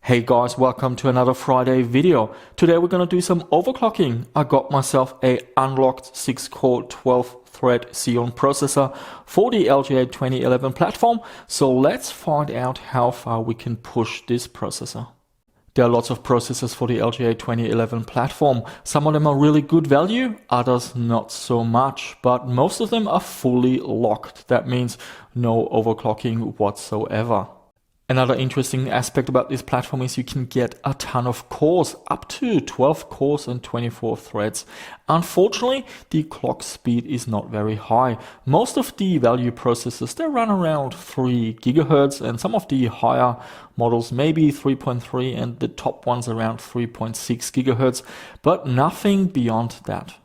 Hey guys, welcome to another Friday video. Today we're gonna do some overclocking. I got myself a unlocked 6-core 12-thread Xeon processor for the LGA 2011 platform. So let's find out how far we can push this processor. There are lots of processors for the LGA 2011 platform. Some of them are really good value, others not so much, but most of them are fully locked. That means no overclocking whatsoever. Another interesting aspect about this platform is you can get a ton of cores, up to 12 cores and 24 threads. Unfortunately, the clock speed is not very high. Most of the value processors, they run around 3 GHz, and some of the higher models maybe 3.3 and the top ones around 3.6 GHz, but nothing beyond that.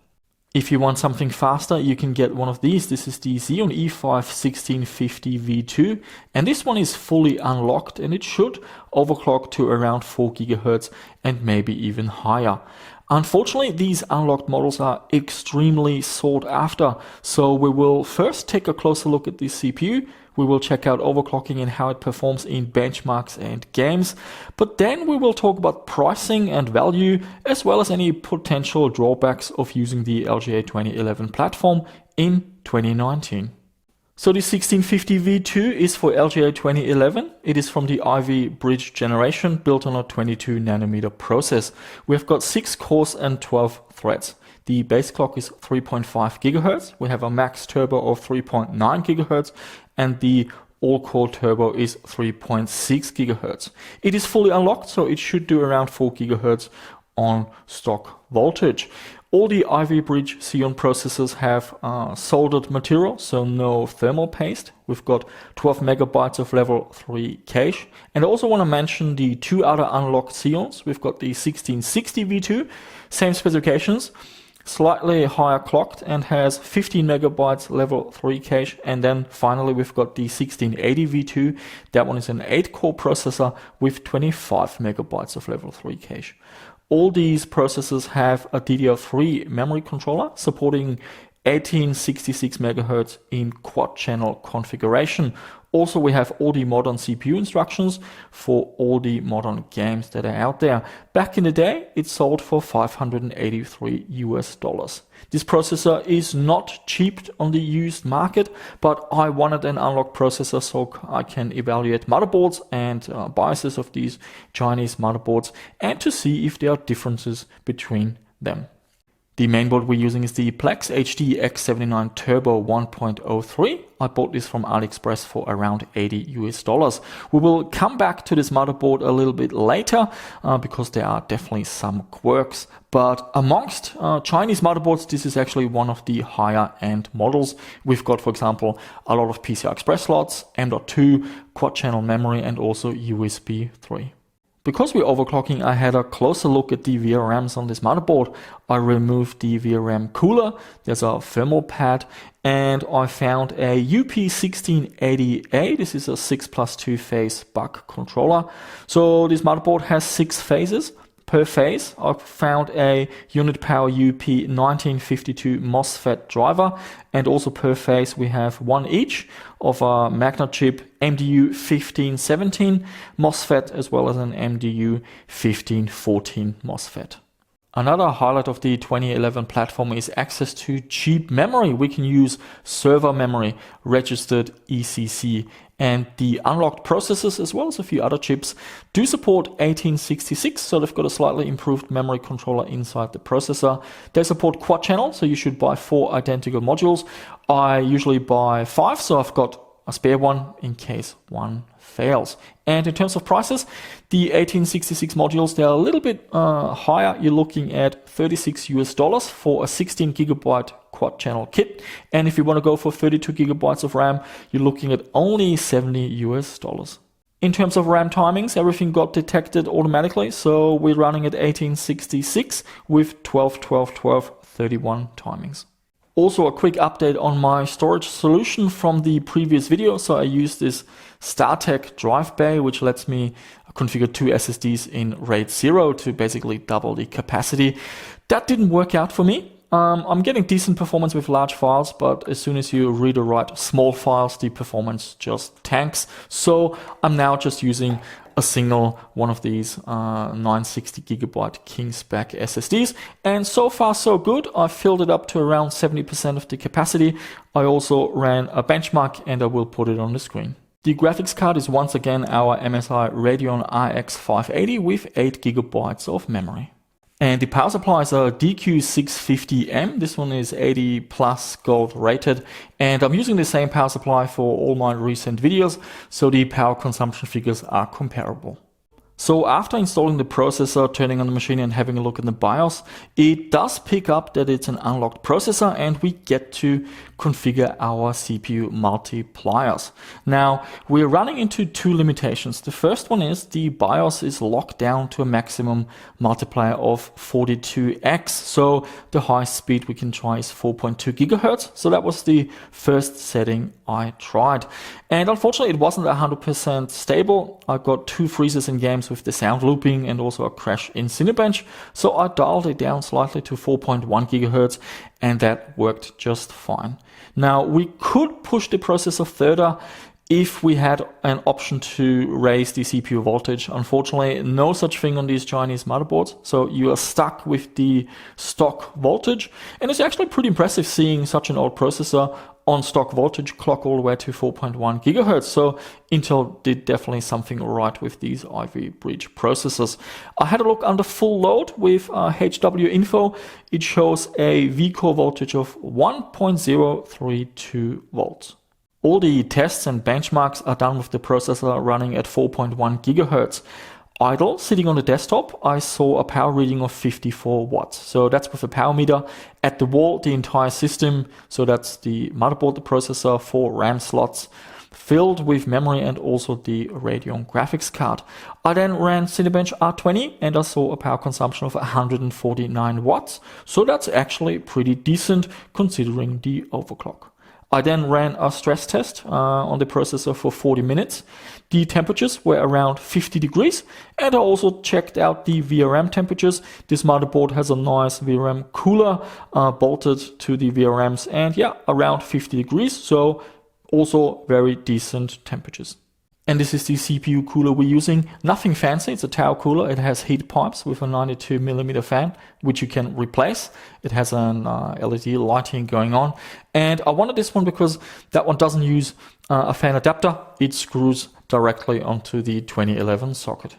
If you want something faster, you can get one of these. This is the Xeon E5 1650 V2, and this one is fully unlocked and it should overclock to around 4 GHz and maybe even higher. Unfortunately, these unlocked models are extremely sought after, so we will first take a closer look at the CPU. We will check out overclocking and how it performs in benchmarks and games, but then we will talk about pricing and value, as well as any potential drawbacks of using the LGA 2011 platform in 2019. So the 1650 V2 is for LGA 2011. It is from the Ivy Bridge generation, built on a 22 nanometer process. We've got 6 cores and 12 threads. The base clock is 3.5 GHz. We have a max turbo of 3.9 GHz, and the all-core turbo is 3.6 GHz. It is fully unlocked, so it should do around 4 GHz on stock voltage. All the Ivy Bridge Xeon processors have soldered material, so no thermal paste. We've got 12 megabytes of level 3 cache. And I also want to mention the 2 other unlocked Xeons. We've got the 1660 V2, same specifications, slightly higher clocked and has 15 megabytes level 3 cache. And then finally we've got the 1680 V2. That one is an 8-core processor with 25 megabytes of level 3 cache. All these processors have a DDR3 memory controller supporting 1866 MHz in quad channel configuration. Also, we have all the modern CPU instructions for all the modern games that are out there. Back in the day, it sold for $583 US. This processor is not cheap on the used market, but I wanted an unlocked processor so I can evaluate motherboards and BIOSes of these Chinese motherboards and to see if there are differences between them. The mainboard we're using is the Plex HD X79 Turbo 1.03. I bought this from AliExpress for around $80 US. We will come back to this motherboard a little bit later because there are definitely some quirks. But amongst Chinese motherboards, this is actually one of the higher end models. We've got, for example, a lot of PCI Express slots, M.2, quad channel memory, and also USB 3. Because we're overclocking, I had a closer look at the VRMs on this motherboard. I removed the VRM cooler, there's a thermal pad, and I found a UP1680A. This is a 6+2 phase buck controller. So this motherboard has 6 phases. Per phase, I found a unit power UP1952 MOSFET driver, and also per phase we have one each of a magnet chip MDU 1517 MOSFET as well as an MDU 1514 MOSFET. Another highlight of the 2011 platform is access to cheap memory. We can use server memory, registered ECC, and the unlocked processors as well as a few other chips do support 1866, so they've got a slightly improved memory controller inside the processor. They support quad channel, so you should buy 4 identical modules. I usually buy 5, so I've got a spare one in case one fails. And in terms of prices, the 1866 modules, they're a little bit higher. You're looking at $36 US for a 16 gigabyte quad channel kit. And if you want to go for 32 gigabytes of RAM, you're looking at only $70 US. In terms of RAM timings, everything got detected automatically. So we're running at 1866 with 12, 12, 12, 31 timings. Also a quick update on my storage solution from the previous video. So I used this StarTech drive bay, which lets me configure 2 SSDs in RAID 0 to basically double the capacity. That didn't work out for me. I'm getting decent performance with large files, but as soon as you read or write small files, the performance just tanks. So I'm now just using a single one of these 960 gigabyte Kingspec SSDs, and so far so good. I filled it up to around 70% of the capacity. I also ran a benchmark and I will put it on the screen. The graphics card is once again our MSI Radeon RX 580 with 8 gigabytes of memory. And the power supply is a DQ650M. This one is 80 plus gold rated, and I'm using the same power supply for all my recent videos, so the power consumption figures are comparable. So after installing the processor, turning on the machine and having a look in the BIOS, it does pick up that it's an unlocked processor, and we get to configure our CPU multipliers. Now, we're running into two limitations. The first one is the BIOS is locked down to a maximum multiplier of 42x. So the highest speed we can try is 4.2 gigahertz. So that was the first setting I tried. And unfortunately, it wasn't 100% stable. I got two freezes in games with the sound looping and also a crash in Cinebench. So I dialed it down slightly to 4.1 gigahertz, and that worked just fine. Now, we could push the processor further if we had an option to raise the CPU voltage. Unfortunately, no such thing on these Chinese motherboards, so you are stuck with the stock voltage. And it's actually pretty impressive seeing such an old processor on stock voltage clock all the way to 4.1 gigahertz. So Intel did definitely something right with these Ivy Bridge processors. I had a look under full load with HW Info. It shows a vCore voltage of 1.032 volts. All the tests and benchmarks are done with the processor running at 4.1 gigahertz. Idle, sitting on the desktop, I saw a power reading of 54 watts. So that's with a power meter. At the wall, the entire system, so that's the motherboard, the processor, 4 RAM slots, filled with memory and also the Radeon graphics card. I then ran Cinebench R20 and I saw a power consumption of 149 watts. So that's actually pretty decent considering the overclock. I then ran a stress test on the processor for 40 minutes. The temperatures were around 50 degrees, and I also checked out the VRM temperatures. This motherboard has a nice VRM cooler bolted to the VRMs, and yeah, around 50 degrees, so also very decent temperatures. And this is the CPU cooler we're using. Nothing fancy, it's a tower cooler. It has heat pipes with a 92mm fan, which you can replace. It has an LED lighting going on. And I wanted this one because that one doesn't use a fan adapter. It screws directly onto the 2011 socket.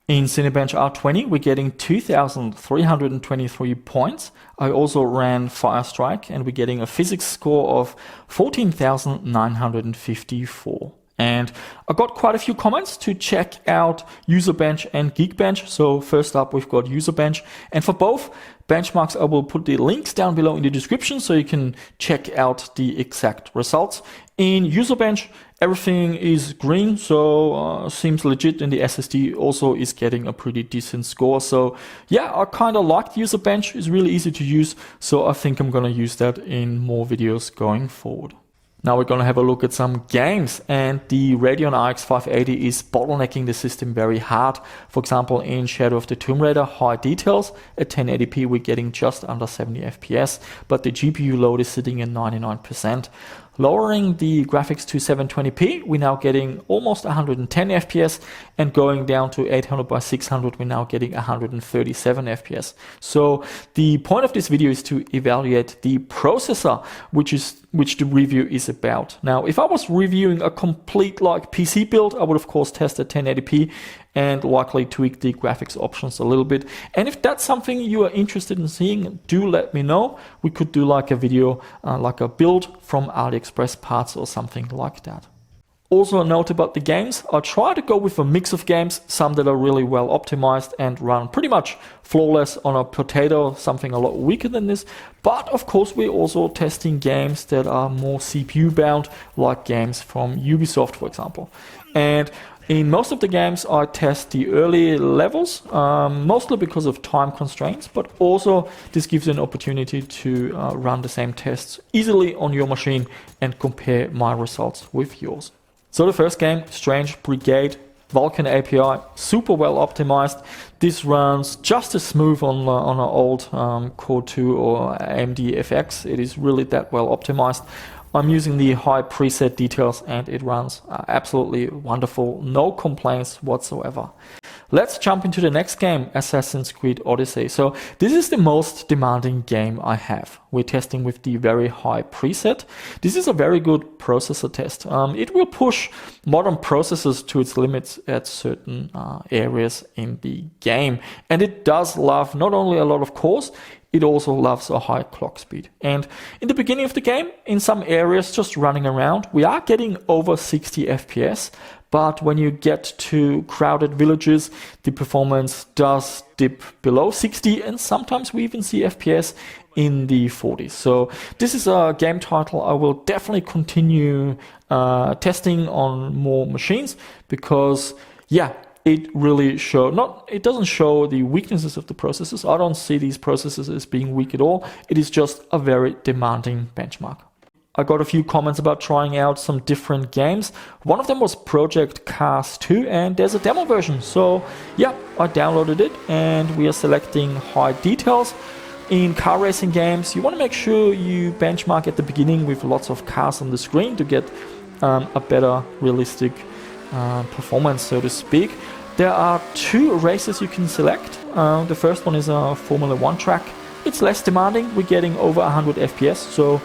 In Cinebench R20, we're getting 2,323 points. I also ran Firestrike, and we're getting a physics score of 14,954. And I got quite a few comments to check out Userbench and Geekbench. So first up, we've got Userbench. And for both benchmarks, I will put the links down below in the description so you can check out the exact results. In Userbench, everything is green, so seems legit, and the SSD also is getting a pretty decent score. So yeah, I kind of like Userbench. It's really easy to use, so I think I'm going to use that in more videos going forward. Now we're going to have a look at some games, and the Radeon RX 580 is bottlenecking the system very hard. For example, in Shadow of the Tomb Raider high details at 1080p we're getting just under 70 FPS, but the GPU load is sitting at 99%. Lowering the graphics to 720p, we're now getting almost 110 FPS, and going down to 800 by 600, we're now getting 137 FPS. So the point of this video is to evaluate the processor, which the review is about. Now, if I was reviewing a complete like PC build, I would of course test at 1080p and likely tweak the graphics options a little bit. And if that's something you are interested in seeing, do let me know. We could do like a video, like a build from AliExpress parts or something like that. Also a note about the games, I try to go with a mix of games, some that are really well optimized and run pretty much flawless on a potato, something a lot weaker than this. But of course we're also testing games that are more CPU bound, like games from Ubisoft, for example. And in most of the games I test the early levels, mostly because of time constraints, but also this gives you an opportunity to run the same tests easily on your machine and compare my results with yours. So the first game, Strange Brigade, Vulkan API, super well optimized. This runs just as smooth on an old Core 2 or AMD FX. It is really that well optimized. I'm using the high preset details and it runs absolutely wonderful. No complaints whatsoever. Let's jump into the next game, Assassin's Creed Odyssey. So this is the most demanding game I have. We're testing with the very high preset. This is a very good processor test. It will push modern processors to its limits at certain areas in the game. And it does love not only a lot of cores, it also loves a high clock speed. And in the beginning of the game, in some areas just running around, we are getting over 60 FPS. But when you get to crowded villages, the performance does dip below 60, and sometimes we even see FPS in the 40s. So this is a game title I will definitely continue testing on more machines, because yeah, it really it doesn't show the weaknesses of the processors. I don't see these processors as being weak at all. It is just a very demanding benchmark. I got a few comments about trying out some different games. One of them was Project Cars 2, and there's a demo version. So yeah, I downloaded it and we are selecting high details. In car racing games, you want to make sure you benchmark at the beginning with lots of cars on the screen to get a better realistic performance, so to speak. There are two races you can select. The first one is a Formula 1 track. It's less demanding. We're getting over 100 FPS, so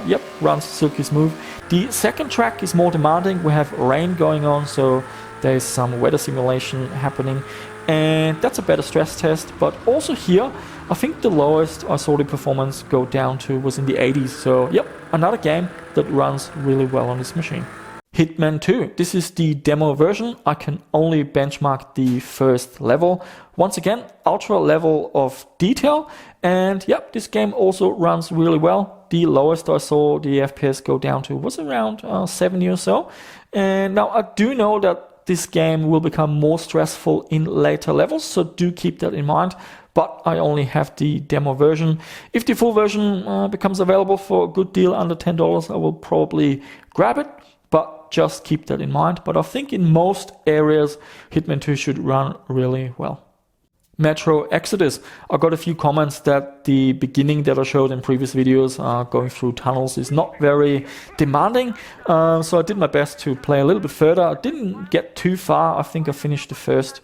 yep, runs silky smooth. The second track is more demanding. We have rain going on, so there's some weather simulation happening, and that's a better stress test. But also here, I think the lowest I saw the performance go down to was in the 80s. So yep, another game that runs really well on this machine. Hitman 2. This is the demo version. I can only benchmark the first level. Once again, ultra level of detail. And yep, this game also runs really well. The lowest I saw the FPS go down to was around 70 or so. And now I do know that this game will become more stressful in later levels, so do keep that in mind. But I only have the demo version. If the full version becomes available for a good deal under $10, I will probably grab it. But just keep that in mind. But I think in most areas, Hitman 2 should run really well. Metro Exodus. I got a few comments that the beginning that I showed in previous videos, going through tunnels, is not very demanding. So I did my best to play a little bit further. I didn't get too far. I think I finished the first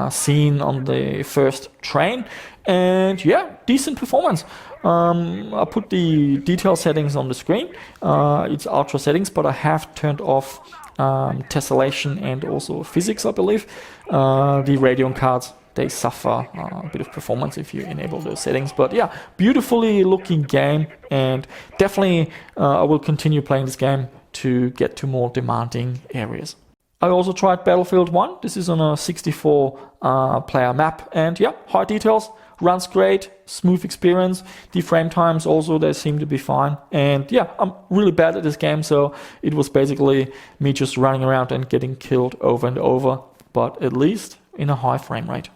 scene on the first train. And yeah, decent performance. I put the detail settings on the screen. It's ultra settings, but I have turned off tessellation and also physics, I believe. The Radeon cards, they suffer a bit of performance if you enable those settings. But yeah, beautifully looking game, and definitely I will continue playing this game to get to more demanding areas. I also tried Battlefield 1. This is on a 64 player map, and yeah, high details. Runs great, smooth experience. The frame times also, they seem to be fine. And yeah, I'm really bad at this game, so it was basically me just running around and getting killed over and over, but at least in a high frame rate.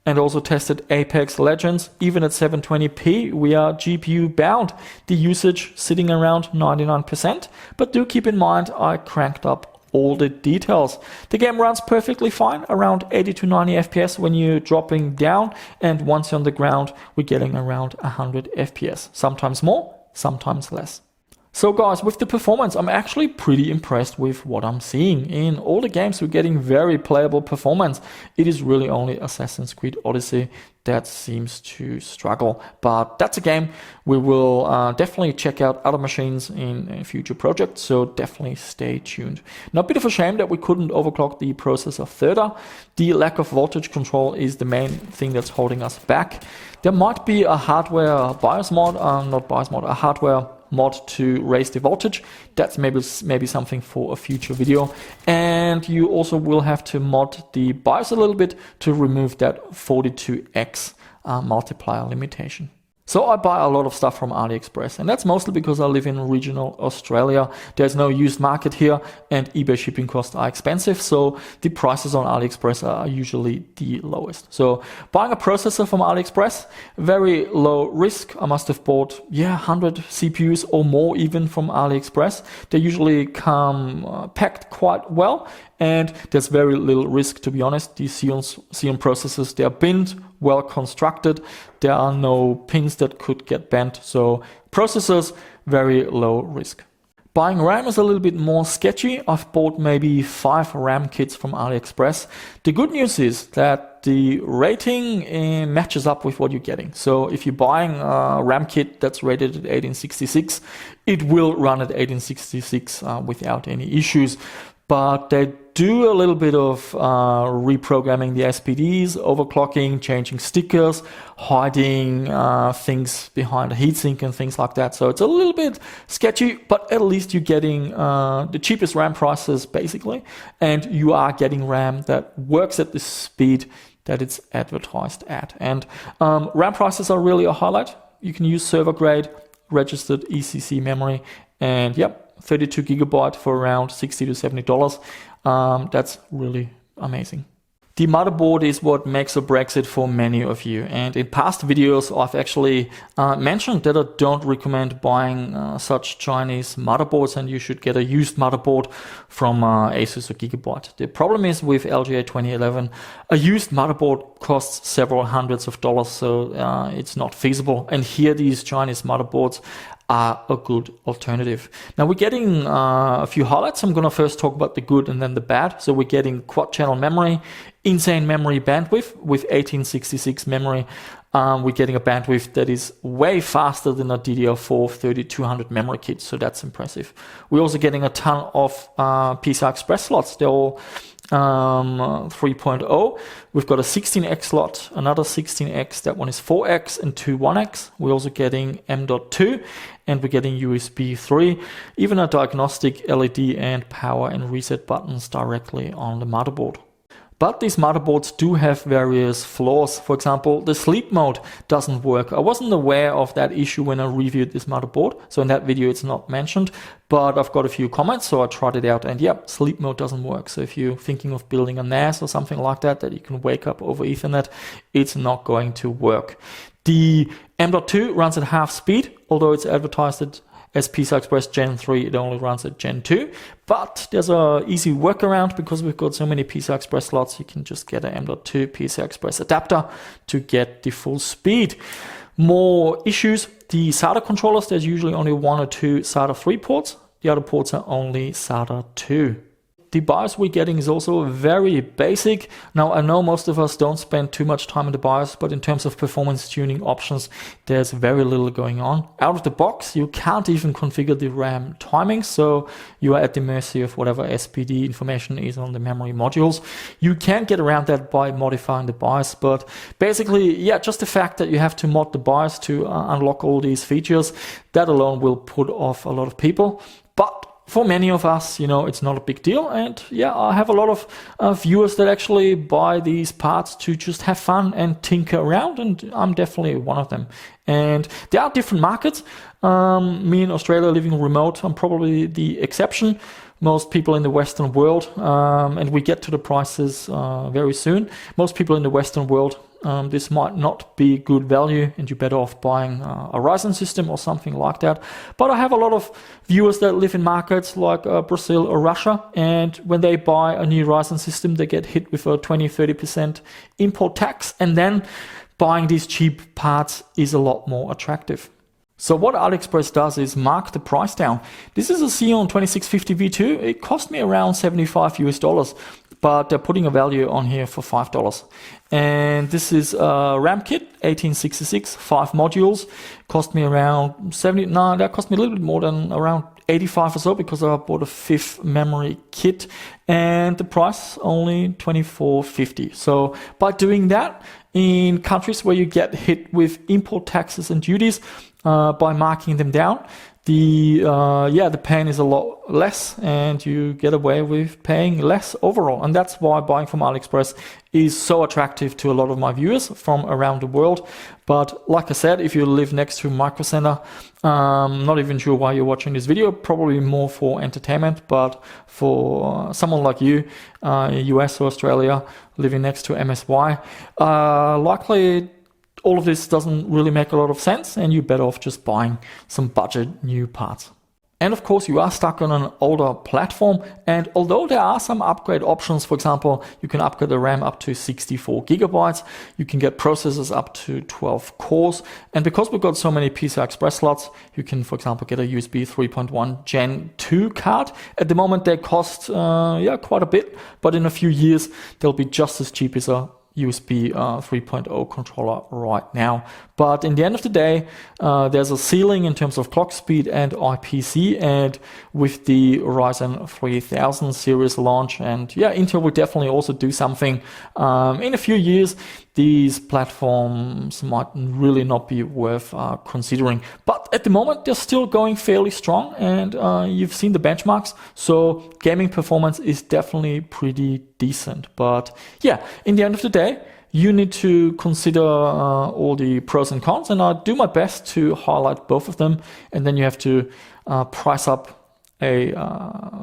And also tested Apex Legends. Even at 720p, we are GPU bound. The usage sitting around 99%, but do keep in mind I cranked up all the details. The game runs perfectly fine, around 80 to 90 FPS when you're dropping down, and once you're on the ground, we're getting around 100 FPS. Sometimes more, sometimes less. So guys, with the performance, I'm actually pretty impressed with what I'm seeing. In all the games, we're getting very playable performance. It is really only Assassin's Creed Odyssey that seems to struggle. But that's a game we will definitely check out other machines in future projects, so definitely stay tuned. Now, a bit of a shame that we couldn't overclock the processor further. The lack of voltage control is the main thing that's holding us back. There might be a hardware BIOS mod, a hardware mod to raise the voltage. That's maybe something for a future video. And you also will have to mod the BIOS a little bit to remove that 42x multiplier limitation. So I buy a lot of stuff from AliExpress, and that's mostly because I live in regional Australia. There's no used market here, and eBay shipping costs are expensive, so the prices on AliExpress are usually the lowest. So buying a processor from AliExpress, very low risk. I must have bought 100 CPUs or more even from AliExpress. They usually come packed quite well, and there's very little risk, to be honest. These Xeon processors, they are binned, well constructed. There are no pins that could get bent. So processors, very low risk. Buying RAM is a little bit more sketchy. I've bought maybe 5 RAM kits from AliExpress. The good news is that the rating matches up with what you're getting. So if you're buying a RAM kit that's rated at 1866, it will run at 1866 without any issues. But they do a little bit of reprogramming the SPDs, overclocking, changing stickers, hiding things behind a heatsink and things like that. So it's a little bit sketchy, but at least you're getting the cheapest RAM prices basically, and you are getting RAM that works at the speed that it's advertised at. And RAM prices are really a highlight. You can use server grade registered ECC memory, and 32 gigabyte for around $60 to $70. That's really amazing. The motherboard is what makes or breaks it for many of you. And in past videos, I've actually mentioned that I don't recommend buying such Chinese motherboards, and you should get a used motherboard from Asus or Gigabyte. The problem is with LGA 2011, a used motherboard costs several hundreds of dollars, so it's not feasible. And here these Chinese motherboards are a good alternative. Now we're getting a few highlights. I'm going to first talk about the good and then the bad. So we're getting quad channel memory, insane memory bandwidth with 1866 memory. We're getting a bandwidth that is way faster than a DDR4 3200 memory kit. So that's impressive. We're also getting a ton of PCI Express slots. They're all 3.0. We've got a 16x slot, another 16x, that one is 4x and 2 1x. We're also getting M.2 and we're getting USB 3, even a diagnostic LED and power and reset buttons directly on the motherboard. But these motherboards do have various flaws. For example, the sleep mode doesn't work. I wasn't aware of that issue when I reviewed this motherboard. So in that video, it's not mentioned, but I've got a few comments. So I tried it out and sleep mode doesn't work. So if you're thinking of building a NAS or something like that, that you can wake up over Ethernet, it's not going to work. The M.2 runs at half speed, although it's advertised as PCI Express Gen 3, it only runs at Gen 2. But there's an easy workaround because we've got so many PCI Express slots. You can just get an M.2 PCI Express adapter to get the full speed. More issues, the SATA controllers, there's usually only 1 or 2 SATA 3 ports. The other ports are only SATA 2. The BIOS we're getting is also very basic. Now, I know most of us don't spend too much time in the BIOS, but in terms of performance tuning options, there's very little going on. Out of the box, you can't even configure the RAM timing, so you are at the mercy of whatever SPD information is on the memory modules. You can get around that by modifying the BIOS, but basically, just the fact that you have to mod the BIOS to unlock all these features, that alone will put off a lot of people. But for many of us, it's not a big deal. And I have a lot of viewers that actually buy these parts to just have fun and tinker around. And I'm definitely one of them. And there are different markets. Me in Australia living remote, I'm probably the exception. Most people in the Western world, and we get to the prices very soon. Most people in the Western world, this might not be good value and you're better off buying a Ryzen system or something like that. But I have a lot of viewers that live in markets like Brazil or Russia, and when they buy a new Ryzen system, they get hit with a 20-30% import tax, and then buying these cheap parts is a lot more attractive. So what AliExpress does is mark the price down. This is a Xeon 2650 V2. It cost me around $75 US, but they're putting a value on here for $5. And this is a RAM kit, 1866, 5 modules. Cost me around 70. No, that cost me a little bit more than around 85 or so because I bought a 5th memory kit, and the price only $24.50. So by doing that, in countries where you get hit with import taxes and duties, by marking them down, the pain is a lot less, and you get away with paying less overall. And that's why buying from AliExpress is so attractive to a lot of my viewers from around the world. But like I said, if you live next to a micro center, not even sure why you're watching this video, probably more for entertainment. But for someone like you, US or Australia, living next to MSY, likely all of this doesn't really make a lot of sense, and you're better off just buying some budget new parts. And of course, you are stuck on an older platform, and although there are some upgrade options, for example, you can upgrade the RAM up to 64 gigabytes, you can get processors up to 12 cores, and because we've got so many PCI Express slots, you can, for example, get a USB 3.1 Gen 2 card. At the moment, they cost quite a bit, but in a few years, they'll be just as cheap as a USB 3.0 controller right now. But in the end of the day, there's a ceiling in terms of clock speed and IPC, and with the Ryzen 3000 series launch, and Intel will definitely also do something in a few years. These platforms might really not be worth considering, but at the moment they're still going fairly strong, and you've seen the benchmarks, so gaming performance is definitely pretty decent. But in the end of the day, you need to consider all the pros and cons, and I do my best to highlight both of them, and then you have to price up a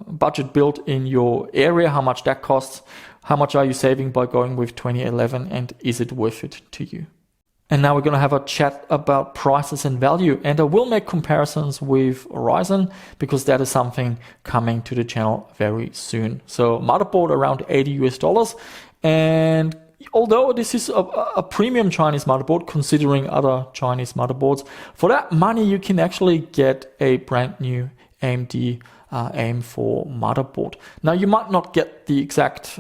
budget build in your area, how much that costs, how much are you saving by going with 2011, and is it worth it to you? And now we're going to have a chat about prices and value, and I will make comparisons with Ryzen because that is something coming to the channel very soon. So motherboard around $80 US, and although this is a premium Chinese motherboard considering other Chinese motherboards, for that money you can actually get a brand new AMD AM4 motherboard. Now you might not get the exact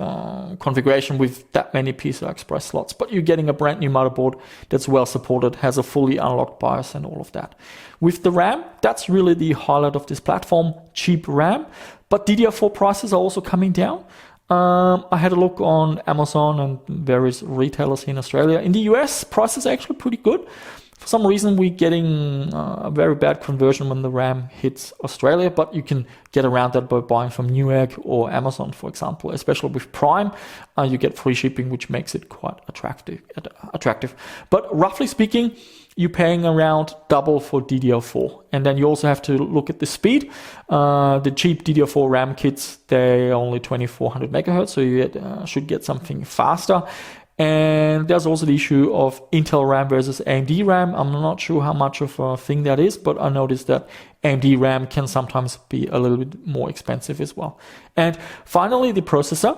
configuration with that many PCI Express slots, but you're getting a brand new motherboard that's well supported, has a fully unlocked BIOS and all of that. With the RAM, that's really the highlight of this platform, cheap RAM, but DDR4 prices are also coming down. I had a look on Amazon and various retailers in Australia. In the US, prices are actually pretty good. For some reason, we're getting a very bad conversion when the RAM hits Australia, but you can get around that by buying from Newegg or Amazon, for example. Especially with Prime, you get free shipping, which makes it quite attractive. But roughly speaking, you're paying around double for DDR4. And then you also have to look at the speed. The cheap DDR4 RAM kits, they're only 2400 megahertz, so you should get something faster. And there's also the issue of Intel RAM versus AMD RAM. I'm not sure how much of a thing that is, but I noticed that AMD RAM can sometimes be a little bit more expensive as well. And finally, the processor.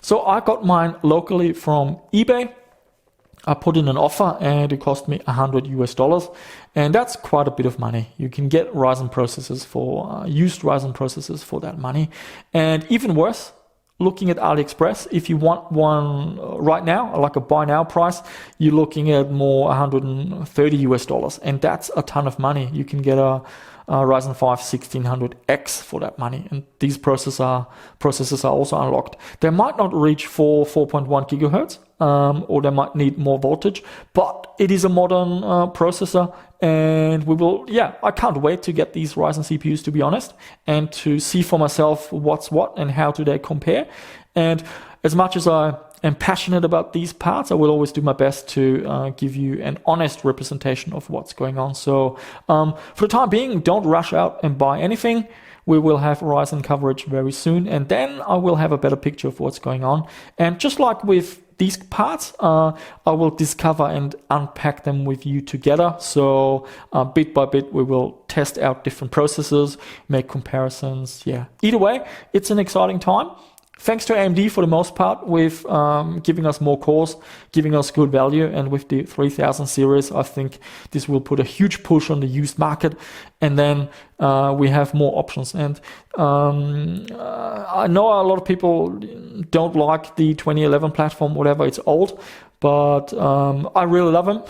So I got mine locally from eBay. I put in an offer and it cost me $100 US, and that's quite a bit of money. You can get Ryzen processors for used Ryzen processors for that money. And even worse, looking at AliExpress, if you want one right now, like a buy now price, you're looking at more $130 US, and that's a ton of money. You can get a Ryzen 5 1600X for that money, and these processors are also unlocked. They might not reach 4.1 gigahertz, or they might need more voltage, but it is a modern processor, and I can't wait to get these Ryzen CPUs, to be honest, and to see for myself what's what and how do they compare. And as much as I am passionate about these parts, I will always do my best to give you an honest representation of what's going on. So for the time being, don't rush out and buy anything. We will have Ryzen coverage very soon, and then I will have a better picture of what's going on. And just like with these parts, I will discover and unpack them with you together. So bit by bit, we will test out different processors, make comparisons. Either way, it's an exciting time. Thanks to AMD for the most part with giving us more cores, giving us good value. And with the 3000 series, I think this will put a huge push on the used market. And then we have more options. And I know a lot of people don't like the 2011 platform, whatever, it's old. But I really love them.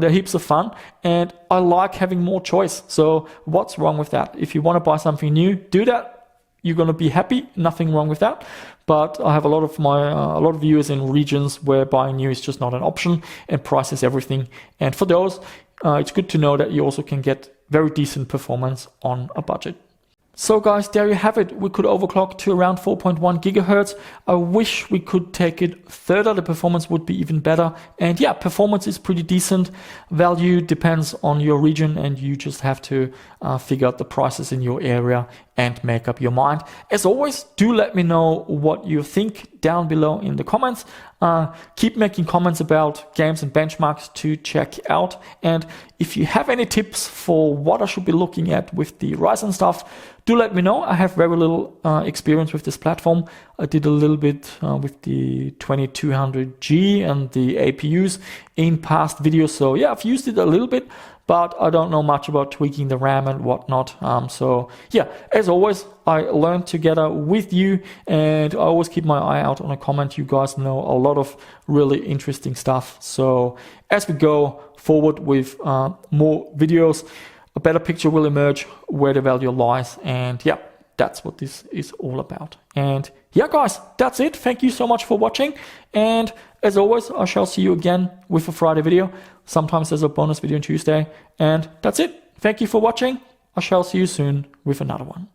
They're heaps of fun. And I like having more choice. So what's wrong with that? If you want to buy something new, do that. You're going to be happy. Nothing wrong with that. But I have a lot of viewers in regions where buying new is just not an option, and price is everything. And for those, it's good to know that you also can get very decent performance on a budget. So guys, there you have it. We could overclock to around 4.1 gigahertz. I wish we could take it further. The performance would be even better. And yeah, performance is pretty decent. Value depends on your region, and you just have to figure out the prices in your area and make up your mind. As always, do let me know what you think down below in the comments. Keep making comments about games and benchmarks to check out. And if you have any tips for what I should be looking at with the Ryzen stuff, do let me know. I have very little experience with this platform. I did a little bit with the 2200G and the APUs in past videos. So yeah, I've used it a little bit, but I don't know much about tweaking the RAM and whatnot. So yeah, as always, I learn together with you, and I always keep my eye out on a comment. You guys know a lot of really interesting stuff. So as we go forward with more videos, a better picture will emerge where the value lies. And yeah, that's what this is all about. And yeah, guys, that's it. Thank you so much for watching. And as always, I shall see you again with a Friday video. Sometimes there's a bonus video on Tuesday. And that's it. Thank you for watching. I shall see you soon with another one.